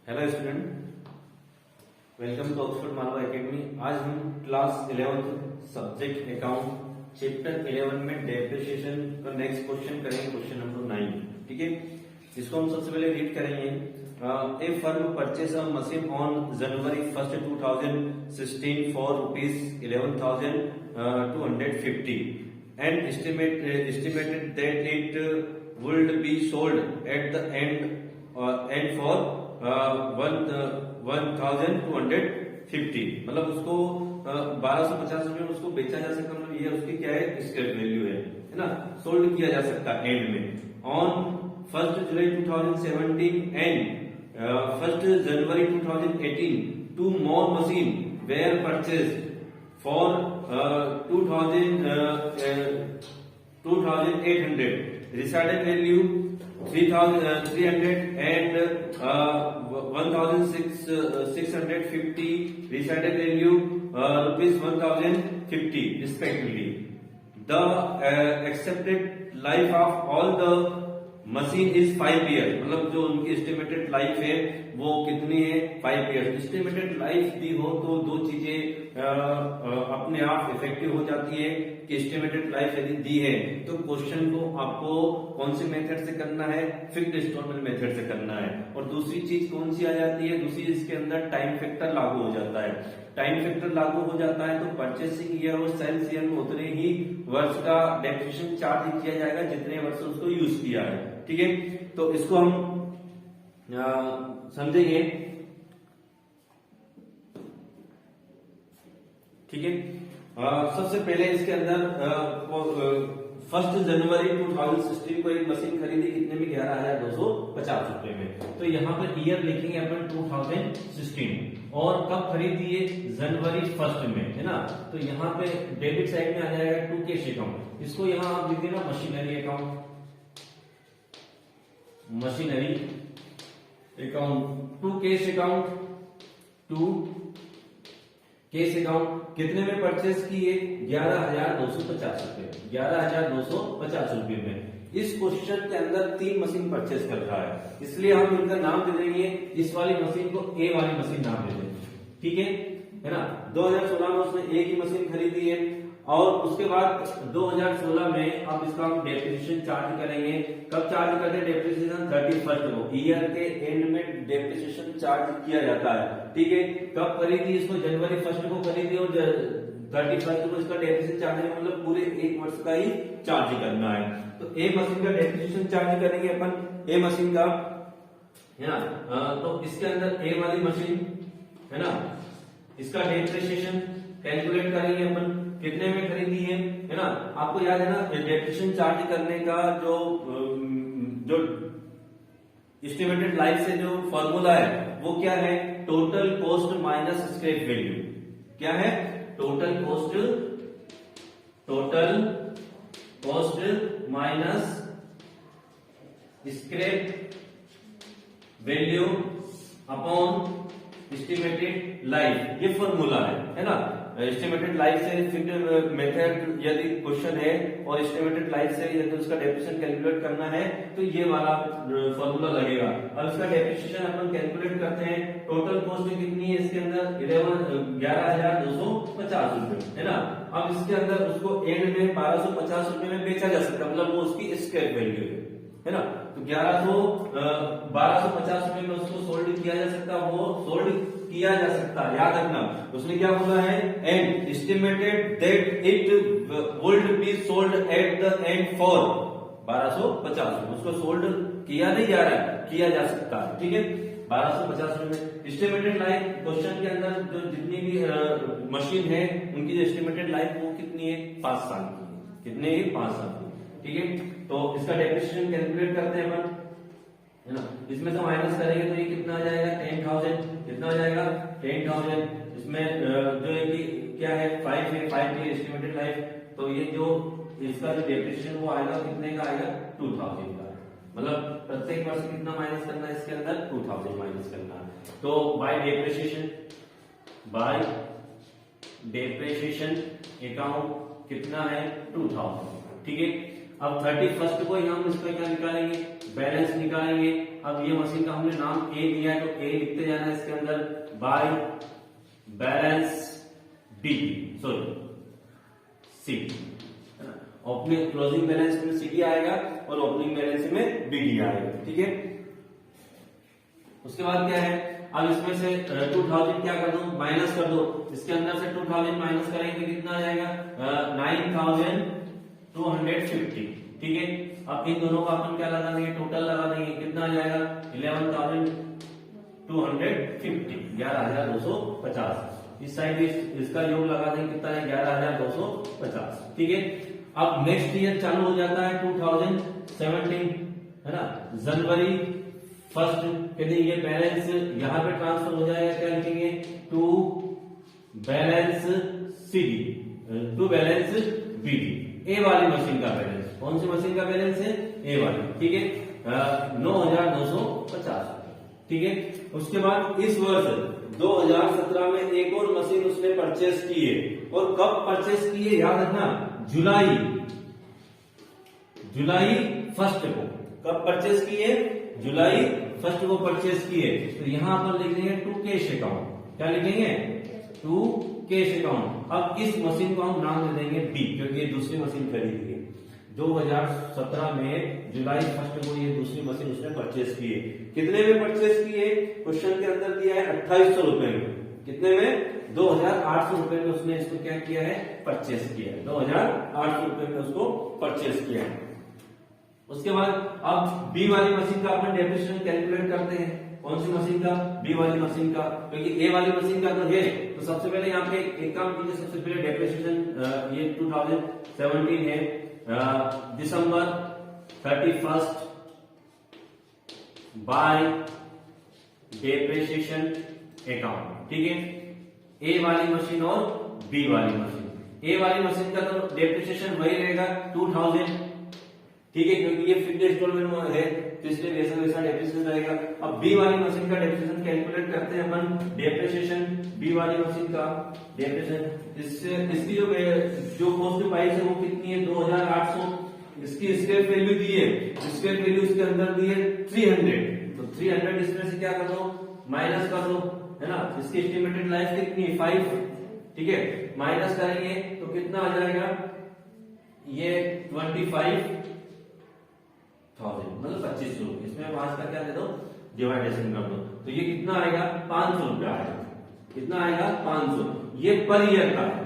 Hello student, welcome to Oxford Malwa academy. आज हम class 11th subject account chapter 11 में depreciation का नेक्स्ट क्वेश्चन करेंगे, क्वेश्चन नंबर 9। ठीक है, इसको हम सबसे पहले रीड करेंगे। A firm purchase a machine on January 1st 2016 for ₹11,250 and estimated that it would be sold at the end for 1,250। मतलब उसको 1250 रुपए में उसको बेचा जा सकता, मतलब ये उसकी क्या है, स्क्रैप वैल्यू है ना। सोल्ड किया जा सकता एंड में on 1st July 2017 and 1st January 2018 two more machine where purchase for 2,800 resided value 300 and 1,650 resided value ₹1,050 respectively. The accepted life of all the machine is 5 years। मतलब जो उनकी estimated life है वो कितनी है, 5 years। एस्टिमेटेड लाइफ दी हो तो दो चीजें अपने आप इफेक्टिव हो जाती है कि एस्टिमेटेड लाइफ यदि दी है तो क्वेश्चन को आपको कौन से मेथड से करना है, फिक्स्ड इंस्टॉलमेंट मेथड से करना है। और दूसरी चीज कौन सी आ जाती है, दूसरी इसके अंदर टाइम फैक्टर लागू हो जाता है। टाइम फैक्टर लागू हो जाता है तो परचेसिंग ईयर और सेल्स ईयर में उतने ही वर्ष का डेप्रिसिएशन चार्ज किया जाएगा जितने वर्ष उसको यूज किया है। ठीक है, तो इसको हम समझेंगे। ठीक है, सबसे पहले इसके अंदर 1st जनवरी 2016 को एक मशीन खरीदी, कितने में, 11,250 रुपए में। तो यहाँ पर ईयर लिखेंगे अपन 2016 और कब खरीदी है, January 1st में, है ना। तो यहाँ पे डेबिट साइड में आ जाएगा टू कैश अकाउंट। इसको यहाँ आप लिख देना machinery account, machinery account to cash account, to cash account. कितने में परचेज किए, 11,250 रुपए, 11,250 रुपए में। इस क्वेश्चन के अंदर 3 मशीन परचेज कर रहा है, इसलिए हम इनका नाम दे देंगे, इस वाली मशीन को ए वाली मशीन नाम दे देंगे। ठीक है ना। 2016 में उसने ए की मशीन खरीदी है और उसके बाद 2016 में अब इसका हम डेप्रिसिएशन चार्ज करेंगे। कब चार्ज करते हैं डेप्रिसिएशन, 31st को, ईयर के एंड में डेप्रिसिएशन चार्ज किया जाता है। ठीक है, कब खरीदी, इसको January 1st को खरीदी और 31st को इसका डेप्रिसिएशन चार्ज है, मतलब पूरे 1 वर्ष का ही चार्ज करना है। तो ए मशीन का डेप्रिसिएशन चार्ज करेंगे अपन, ए मशीन का, है ना। तो इसके अंदर ए वाली मशीन, है ना, इसका डेप्रिसिएशन कैलकुलेट करेंगे अपन, कितने में खरीदी है ना। आपको याद है ना, डेप्रिसिएशन चार्ज करने का जो एस्टिमेटेड लाइफ से जो फॉर्मूला है वो क्या है, total cost minus scrap value. क्या है, total cost minus scrap value upon estimated life, ये फॉर्मूला है ना। एस्टिमेटेड लाइफ से फिक्स्ड मेथड यदि क्वेश्चन है और एस्टिमेटेड लाइफ से यदि उसका डेप्रिसिएशन कैलकुलेट करना है तो ये वाला फॉर्मूला लगेगा। अब इसका डेप्रिसिएशन अपन कैलकुलेट करते हैं। टोटल कॉस्ट कितनी है इसके अंदर, 11,250 रुपए, है ना। अब इसके अंदर उसको एंड में 1,250 रुपए में बेचा जा सकता, मतलब वो उसकी स्क्रैप वैल्यू है ना। तो 1250 रुपए में उसको सोल्ड किया जा सकता, वो सोल्ड किया जा सकता। याद रखना उसने क्या बोला है, and estimated that it would be sold at the end for 1250 रुपए। उसको सोल्ड किया नहीं जा रहा है, किया जा सकता है। ठीक है, 1250 रुपए में। एस्टिमेटेड लाइफ क्वेश्चन के अंदर जो जितनी भी मशीन है उनकी जो एस्टिमेटेड लाइफ वो कितनी है, 5 साल की। कितने, 5 साल की। ठीक है, तो इसका डेप्रिसिएशन कैलकुलेट करते हैं अपन, है ना। इसमें से माइनस करेंगे तो ये कितना आ जाएगा, 10,000। कितना आ जाएगा, 10,000। इसमें जो है कि क्या है, 5 है, 5 की एस्टिमेटेड लाइफ। तो ये जो इसका जो डेप्रिसिएशन वो आएगा कितने का आएगा, 2,000 का। मतलब प्रत्येक वर्ष कितना माइनस करना है, इसके अंदर 2,000 माइनस करना है। तो बाय डेप्रिसिएशन अकाउंट कितना है, 2,000। ठीक है, अब 31st को हम इसका क्या निकालेंगे, बैलेंस निकालेंगे। अब ये मशीन का हमने नाम ए दिया है तो ए लिखते जाना है इसके अंदर, by balance D, sorry C, opening closing balance में सी डी आएगा और ओपनिंग बैलेंस में बी डी आएगा, ठीक है। उसके बाद क्या है, अब इसमें से 2000 क्या कर दो, माइनस कर दो, इसके अंदर से 2000 माइनस करेंगे कितना आ जाएगा 9250, ठीक है। अब इन दोनों का अपन क्या लगा देंगे, टोटल लगा देंगे, कितना आ जाएगा 11,250, 11,250। इस साइड इसका योग लगा देंगे, कितना है 11,250, ठीक है। अब नेक्स्ट ईयर चालू हो जाता है 2017, है ना, जनवरी 1 कहते ये बैलेंस यहां पे ट्रांसफर हो जाएगा, क्या लिखेंगे, to balance C D, to balance B D, A वाली मशीन का बैलेंस। कौन सी मशीन का बैलेंस है, ए वाली, ठीक है, 9,250, ठीक है। उसके बाद इस वर्ष 2017 में एक और मशीन उसने परचेस की है, और कब परचेस की है याद रखना, जुलाई 1 को। कब परचेस की है, जुलाई 1 को परचेस की है। तो यहां पर लिख देंगे टू कैश अकाउंट, क्या लिखेंगे, टू कैश अकाउंट। अब इस मशीन को हम नाम दे देंगे बी, क्योंकि ये दूसरी मशीन खरीदी है 2017 में, जुलाई 1 को ये दूसरी मशीन उसने परचेस की है। कितने में परचेस की है, क्वेश्चन के अंदर दिया है 2800 रुपए में। कितने में, 2,800 रुपए में उसने इसको क्या किया है, परचेस किया है, 2,800 रुपए में उसको परचेस किया है। उसके बाद अब बी वाली मशीन का अपन डेप्रिसिएशन कैलकुलेट करते हैं। कौन सी मशीन का, बी वाली मशीन का, क्योंकि ए वाली मशीन का तो है। तो सबसे पहले यहाँ पे एक काम कीजिए, सबसे पहले डेप्रिसिएशन ये 2017 है, दिसंबर 31 बाय डेप्रिसिएशन अकाउंट, ठीक है। ए वाली मशीन और बी वाली मशीन। ए वाली मशीन का तो डेप्रिसिएशन वही रहेगा 2000, ठीक है, क्योंकि ये फिक्स्ड इंस्टॉलमेंट है तो इसलिए वैसा वैसा डेप्रिसिएशन रहेगा। अब बी वाली मशीन का डेप्रिसिएशन कैलकुलेट करते हैं अपन। डेप्रिसिएशन बी वाली मशीन का डेप्रिसिएशन, इसकी जो कॉस्ट प्राइस है वो कितनी है, 2,800। इसकी स्क्रैप वैल्यू दी है, स्क्रैप वैल्यू इसके अंदर दी है 300, तो 300 इसमें से क्या कर दो, माइनस कर दो, है ना। इसकी एस्टिमेटेड लाइफ कितनी है, 5, ठीक है। माइनस करेंगे तो कितना आ जाएगा, ये 25,000, मतलब 2500। इसमें 5 का क्या दे दो, डिवाइडेशन कर दो, तो ये कितना आएगा, 500 रुपया आएगा। कितना आएगा, 500। ये पर ईयर का है,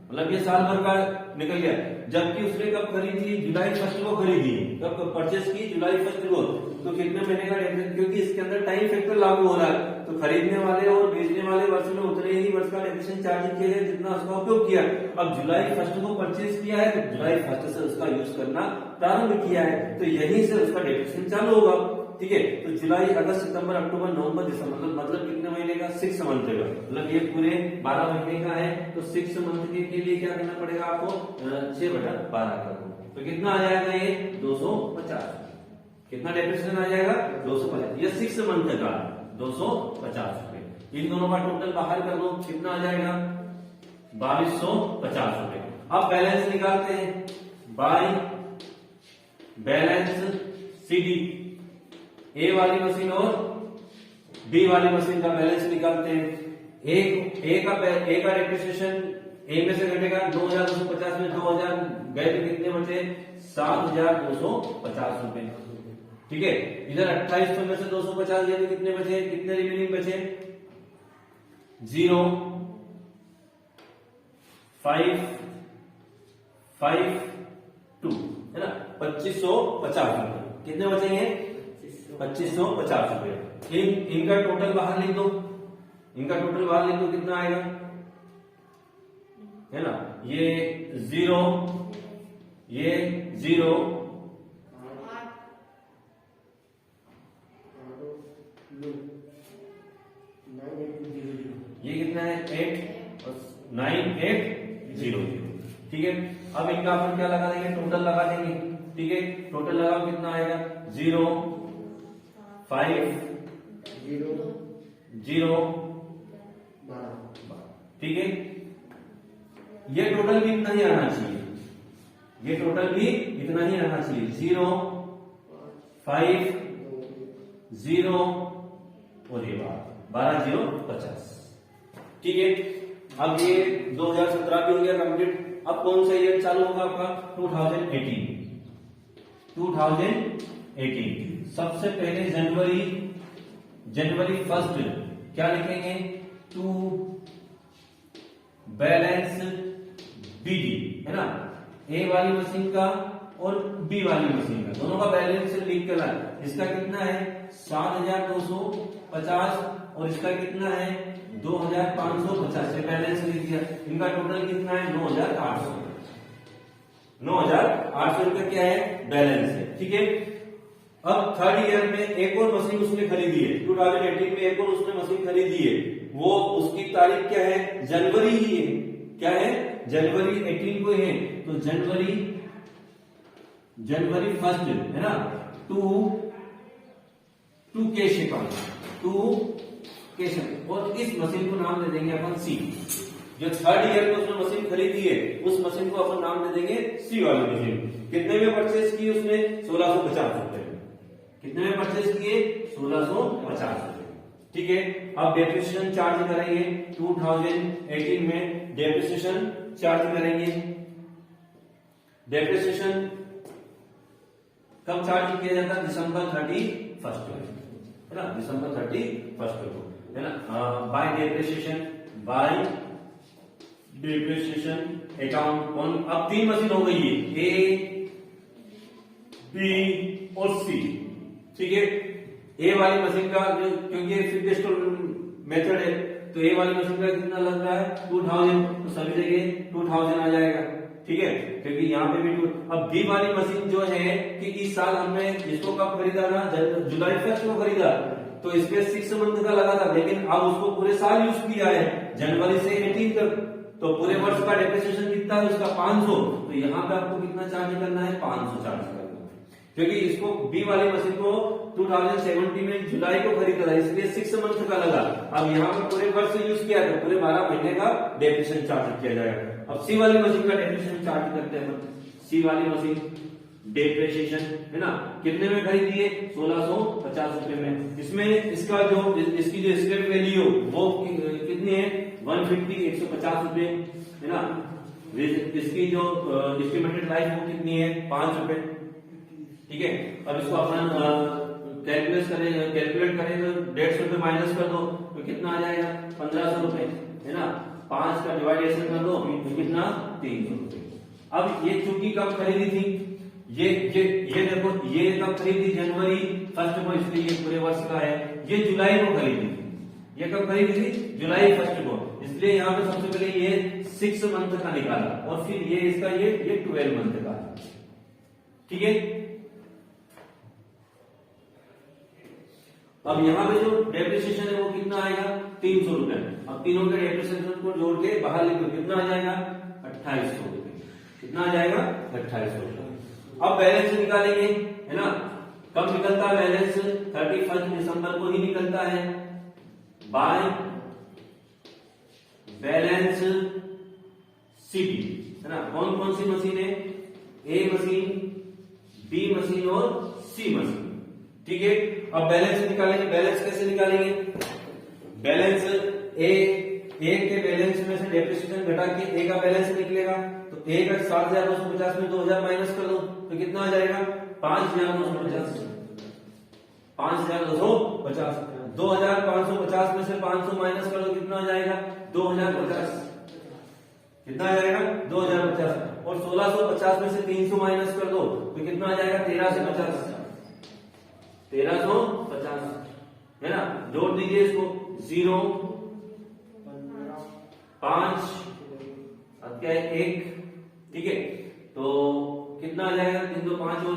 मतलब ये साल भर का निकल गया। जबकि उसने कब खरीदी, जुलाई 1 को खरीदी, कब परचेस की, जुलाई 1 को। तो कितने महीने का डेप्रिसिएशन, क्योंकि इसके अंदर टाइम फैक्टर लागू हो रहा है, तो खरीदने वाले और बेचने वाले वर्ष में उतने ही वर्ष का डेप्रिसिएशन चार्ज किया है जितना उसका उपयोग किया। अब जुलाई 1 को परचेस किया है तो जुलाई 1 से उसका यूज करना प्रारंभ किया है, तो यहीं से उसका डेप्रिसिएशन चालू होगा, ठीक है। तो जुलाई, अगस्त, सितंबर, अक्टूबर, नवंबर, दिसंबर, मतलब कितने महीने का, 6 मंथ का, मतलब ये पूरे 12 महीने का है। तो 6 मंथ के लिए क्या करना पड़ेगा आपको, 6/12 कर दो, तो कितना आ जाएगा ये 250। कितना डेप्रिसिएशन आ जाएगा, 250। ये 6 मंथ का 250 रुपए। इन दोनों का टोटल बाहर कर दो, कितना आ जाएगा 2250 रुपए। अब बैलेंस निकालते हैं, बाय बैलेंस सीडी, ए वाली मशीन और बी वाली मशीन का बैलेंस निकालते हैं। ए का डेप्रिसिएशन ए में से घटेगा, 9,250 में 2,000 गए तो कितने बचे, 7,250 रुपए, ठीक है। इधर 2800 में से 250 गए तो कितने बचे, कितने रिमेनिंग बचे, 0, 5, 5, 2, है ना, 2550 रुपए। कितने बचेंगे, 2550 रुपए। इनका टोटल बाहर लिख दो, इनका टोटल बाहर लिख दो, कितना आएगा, है ना, ये 0, ये 0, ये कितना है 8 और 9800, ठीक है। अब इनका अपन क्या लगा देंगे, टोटल लगा देंगे, ठीक है। टोटल लगाओ, कितना आएगा, 0, 5, 0, ठीक है। ये टोटल भी इतना ही आना चाहिए, ये टोटल भी इतना ही आना चाहिए, 0, 5, जीरो और ये 12 जीरो 50। ठीक है, अब ये 2017 भी हो गया कंप्लीट। अब कौन सा ईयर चालू होगा आपका? 2018। 2018 सबसे पहले जनवरी 1 क्या लिखेंगे? टू बैलेंस बीडी, है ना, ए वाली मशीन का और बी वाली मशीन का, दोनों का बैलेंस लिख कर लाए। इसका कितना है? 7250 और इसका कितना है? 2550 से बैलेंस लिख दिया। इनका टोटल कितना है? 9800। 9800 इनका क्या है? बैलेंस है। ठीक है, अब थर्ड ईयर में एक और मशीन उसने खरीदी है। 2018 में एक और उसने मशीन खरीदी है। वो उसकी तारीख क्या है? जनवरी ही है। क्या है? जनवरी 18 को है। तो जनवरी 1 है ना, टू कैश अकाउंट, और इस मशीन को नाम दे देंगे अपन सी। जो थर्ड ईयर में उसने मशीन खरीदी है उस मशीन को अपन नाम दे देंगे सी वाली मशीन। कितने में परचेज की उसने? 1650 रुपए। कितने में परचेज किए? 1650 रुपए। ठीक है, अब डेप्रिसिएशन चार्ज करेंगे। 2018 में डेप्रिसिएशन चार्ज करेंगे। डेप्रिसिएशन कब चार्ज किया जाता है? December 31 को, है ना, December 31 को, है ना। Bye depreciation account on. अब 3 मशीन हो गई है, ए, बी और सी। ठीक है, ए वाली मशीन का क्योंकि फिक्स्ड स्टोर मेथड है तो ए वाली मशीन का कितना लग रहा है? 2000। तो सभी जगह 2000 आ जाएगा। ठीक है, क्योंकि यहाँ पे भी अब बी वाली मशीन जो है कि इस साल हमने इसको कब खरीदा था? जुलाई 1 को खरीदा, तो इसके 6 मंथ का लगा था, लेकिन अब उसको पूरे साल यूज किया है, जनवरी से 18 तक। तो पूरे वर्ष का डेप्रिसिएशन कितना है उसका? 500। तो यहाँ पे आपको कितना चार्ज करना है? 500 चार्ज करना है, क्योंकि इसको बी वाली मशीन को 2017 में जुलाई को खरीदा था, इसलिए 6 मंथ का लगा। अब यहाँ पे पूरे वर्ष यूज किया तो पूरे 12 महीने का डेप्रिसिएशन चार्ज किया जाएगा। अब सी वाली मशीन का डेप्रिसिएशन चार्ज करते हैं। सी वाली मशीन डेप्रिसिएशन, है ना, कितने में खरीदी है? 1650 रुपए में। इसमें इसका जो इसकी जो स्क्रैप वैल्यू वो कितनी है? 150 रुपए, है ना। इसकी जो एस्टिमेटेड लाइफ वो कितनी है? 5 रुपए। ठीक है, अब इसको अपन कैलकुलेट करें तो 150 रुपए माइनस कर दो तो कितना आ जाएगा? 1500 रुपए, है ना। 5 का डिवाइडेशन कर दो तो कितना? 300 रुपए। अब ये चूंकि कब खरीदी थी? ये देखो, ये कब खरीदी? जनवरी 1 को, इसलिए ये पूरे वर्ष का है। ये जुलाई को खरीदी थी। ये कब खरीदी थी? जुलाई 1 को, इसलिए यहाँ पे सबसे पहले ये 6 मंथ का निकाला और फिर ये इसका ये 12 मंथ का। ठीक है, अब यहाँ पे जो डेप्रिसिएशन है वो कितना आएगा? 300 रुपए। अब तीनों के डेप्रिसिएशन को जोड़ के बाहर लिखो, कितना आ जाएगा? 2800 रुपए। कितना आ जाएगा? 2800 रुपए। अब बैलेंस निकालेंगे, है ना। कब निकलता है बैलेंस? 31 दिसंबर को ही निकलता है। बाय बैलेंस सीटी, है ना। कौन कौन सी मशीन है? ए मशीन, बी मशीन और सी मशीन। ठीक है, अब बैलेंस निकालेंगे। बैलेंस कैसे निकालेंगे? बैलेंस ए के बैलेंस में से डेप्रिसिएशन घटा के ए का बैलेंस निकलेगा। तो ए का 7250 में 2000 माइनस कर दो तो कितना आ जाएगा? 5250। 5250। 2550 में से 500 माइनस कर दो, कितना आ जाएगा? 2050। कितना आ जाएगा? 2050। और 1650 में से 300 माइनस कर दो तो कितना आ जाएगा? 1350। 1350, है ना। जोड़ दीजिए इसको, 0 5 अब क्या है? 1। ठीक है, तो कितना आ जाएगा? 3 2 5 और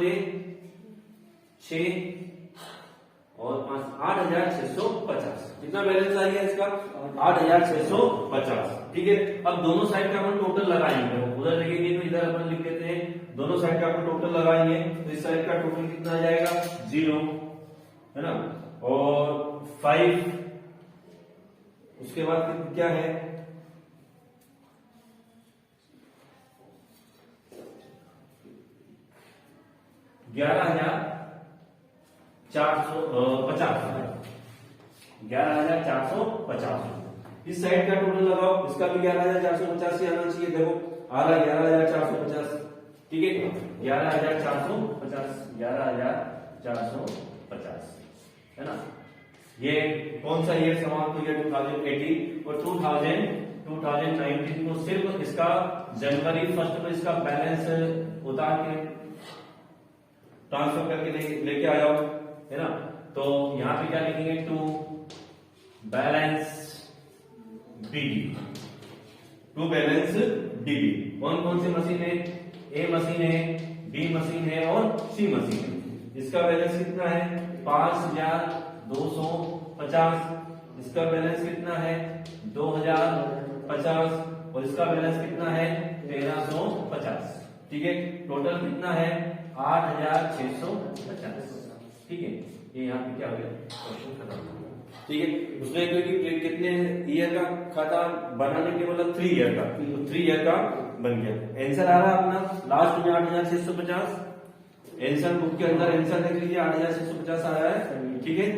6 और 5 8650। कितना बैलेंस आ गया इसका? 8650। ठीक है, अब दोनों साइड का अपन टोटल लगाएंगे। उधर लिखेंगे तो इधर अपन लिख देते हैं। दोनों साइड का अपन टोटल लगाएंगे तो इस साइड का टोटल कितना आ जाएगा? 0, है ना, और 5। उसके बाद क्या है? 11,450 11,450। इस साइड का टोटल लगाओ, इसका भी 11,450 ही आना चाहिए। देखो आ रहा है 11,450, ठीक है, 11,450 है ना। ये कौन सा ईयर समाप्त हो गया? 2018 और 2019 को सिर्फ इसका जनवरी 1 को इसका बैलेंस उतार के ट्रांसफर करके लेके आ जाओ, है ना। तो यहां पे क्या लिखेंगे? To balance BD, to balance DB. कौन कौन सी मशीन है? ए मशीन है, बी मशीन है और सी मशीन है। इसका बैलेंस कितना है? 5,250। इसका बैलेंस कितना है? 2,050 और इसका बैलेंस कितना है? 1,350। ठीक है, टोटल कितना है? 8,650। ठीक है, ये यहाँ पे क्या हो गया? क्वेश्चन खत्म। ठीक है, उसने कितने ईयर का खाता बनाने के बोला? 3 ईयर का, तो 3 ईयर का बन गया। आंसर आ रहा है अपना लास्ट में 8,650। आंसर बुक के अंदर आंसर देख लीजिए, 8,650 आ रहा है। ठीक है।